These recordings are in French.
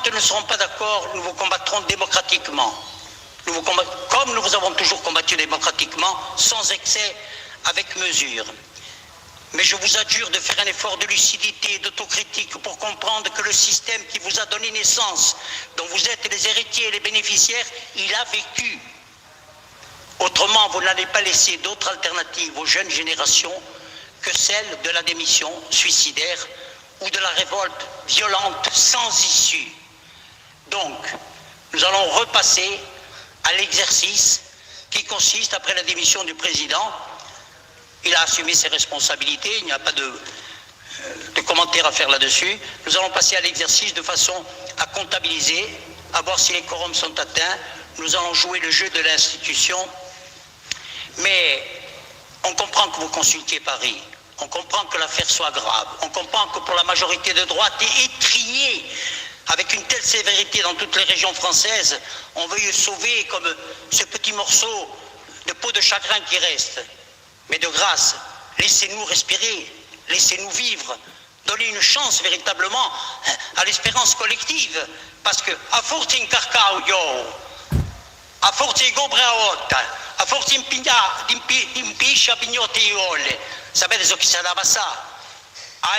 Quand nous ne serons pas d'accord, nous vous combattrons démocratiquement. Comme nous vous avons toujours combattu démocratiquement, sans excès, avec mesure. Mais je vous adjure de faire un effort de lucidité et d'autocritique pour comprendre que le système qui vous a donné naissance, dont vous êtes les héritiers et les bénéficiaires, il a vécu. Autrement, vous n'allez pas laisser d'autres alternatives aux jeunes générations que celle de la démission suicidaire ou de la révolte violente sans issue. Donc, nous allons repasser à l'exercice qui consiste, après la démission du président, il a assumé ses responsabilités, il n'y a pas de commentaires à faire là-dessus, nous allons passer à l'exercice de façon à comptabiliser, à voir si les quorums sont atteints, nous allons jouer le jeu de l'institution, mais on comprend que vous consultiez Paris, on comprend que l'affaire soit grave, on comprend que pour la majorité de droite étriée, avec une telle sévérité dans toutes les régions françaises, on veuille sauver comme ce petit morceau de peau de chagrin qui reste. Mais de grâce, laissez-nous respirer, laissez-nous vivre, donnez une chance véritablement à l'espérance collective. Parce que, a forza in carcao io, a forza di gobraota, a forza d'impiscia pignotti iole, sapete ce qui s'est passé?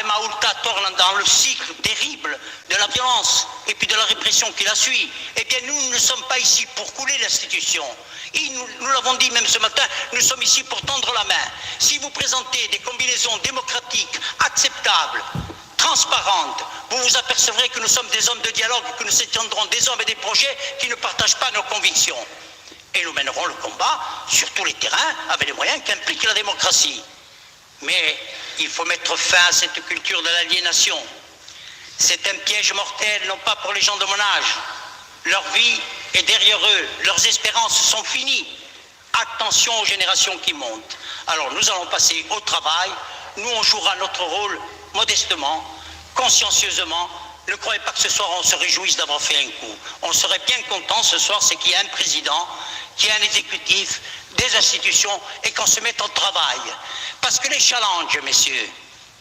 Maoulta tourne dans le cycle terrible de la violence et puis de la répression qui la suit. Eh bien, nous ne sommes pas ici pour couler l'institution. Nous l'avons dit même ce matin, nous sommes ici pour tendre la main. Si vous présentez des combinaisons démocratiques, acceptables, transparentes, vous vous apercevrez que nous sommes des hommes de dialogue, que nous soutiendrons des hommes et des projets qui ne partagent pas nos convictions. Et nous mènerons le combat sur tous les terrains avec les moyens qu'implique la démocratie. Mais il faut mettre fin à cette culture de l'aliénation. C'est un piège mortel, non pas pour les gens de mon âge. Leur vie est derrière eux, leurs espérances sont finies. Attention aux générations qui montent. Alors nous allons passer au travail, nous on jouera notre rôle modestement, consciencieusement. Ne croyez pas que ce soir on se réjouisse d'avoir fait un coup. On serait bien content ce soir, c'est qu'il y a un président, qu'il y a un exécutif, des institutions et qu'on se mette au travail. Parce que les challenges, messieurs,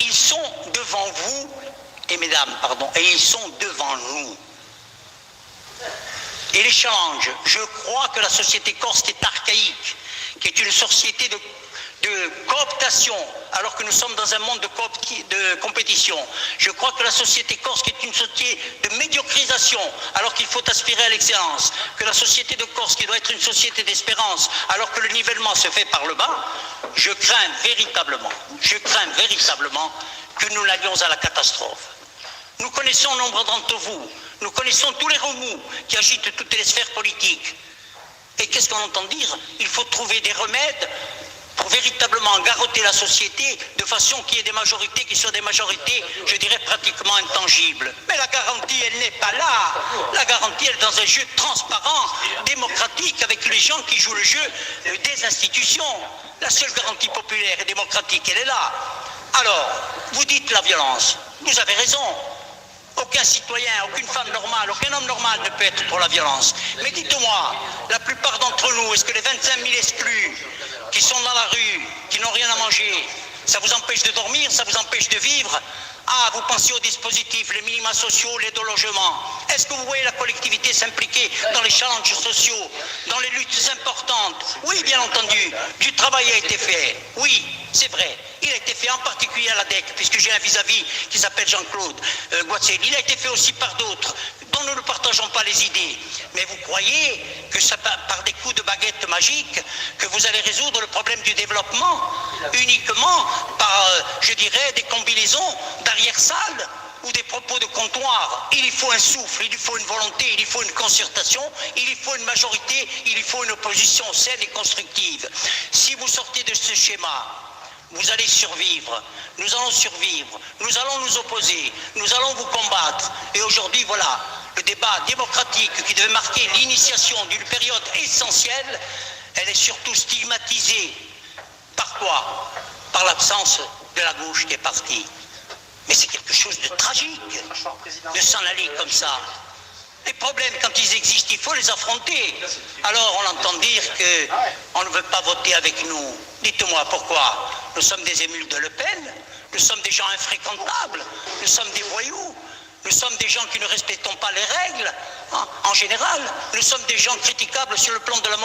ils sont devant vous, et mesdames, pardon, et ils sont devant nous. Et les challenges, je crois que la société corse est archaïque, qui est une société de cooptation, alors que nous sommes dans un monde de compétition. Je crois que la société corse est une société de médiocrisation, alors qu'il faut aspirer à l'excellence. Que la société de Corse, qui doit être une société d'espérance, alors que le nivellement se fait par le bas, je crains véritablement que nous n'allions à la catastrophe. Nous connaissons nombre d'entre vous, nous connaissons tous les remous qui agitent toutes les sphères politiques. Et qu'est-ce qu'on entend dire? Il faut trouver des remèdes pour véritablement garrotter la société de façon qu'il y ait des majorités qui soient des majorités, je dirais, pratiquement intangibles. Mais la garantie, elle n'est pas là. La garantie, elle est dans un jeu transparent, démocratique, avec les gens qui jouent le jeu des institutions. La seule garantie populaire et démocratique, elle est là. Alors, vous dites la violence. Vous avez raison. Aucun citoyen, aucune femme normale, aucun homme normal ne peut être pour la violence. Mais dites-moi, la plupart d'entre nous, est-ce que les 25 000 exclus qui sont dans la rue, qui n'ont rien à manger, ça vous empêche de dormir, ça vous empêche de vivre? Ah, vous pensez aux dispositifs, les minima sociaux, l'aide au logement. Est-ce que vous voyez la collectivité s'impliquer dans les challenges sociaux, dans les luttes importantes? Oui, bien entendu, du travail a été fait. Oui, c'est vrai. Il a été fait en particulier à l'ADEC, puisque j'ai un vis-à-vis qui s'appelle Jean-Claude Goitzé. Il a été fait aussi par d'autres, dont nous ne partageons pas les idées. Mais vous croyez que ça, par des coups de baguette magique, que vous allez résoudre le problème du développement uniquement par, je dirais, des combinaisons d'arrière-salle ou des propos de comptoir? Il y faut un souffle, il y faut une volonté, il y faut une concertation, il y faut une majorité, il y faut une opposition saine et constructive. Si vous sortez de ce schéma, vous allez survivre, nous allons survivre, nous allons nous opposer, nous allons vous combattre. Et aujourd'hui, voilà, le débat démocratique qui devait marquer l'initiation d'une période essentielle, elle est surtout stigmatisée. Par quoi? Par l'absence de la gauche qui est partie. Mais c'est quelque chose de tragique de s'en aller comme ça. Les problèmes, quand ils existent, il faut les affronter. Alors on entend dire qu'on ne veut pas voter avec nous. Dites-moi pourquoi? Nous sommes des émules de Le Pen, nous sommes des gens infréquentables, nous sommes des voyous, Nous sommes des gens qui ne respectons pas les règles, hein, en général. Nous sommes des gens critiquables sur le plan de la morale.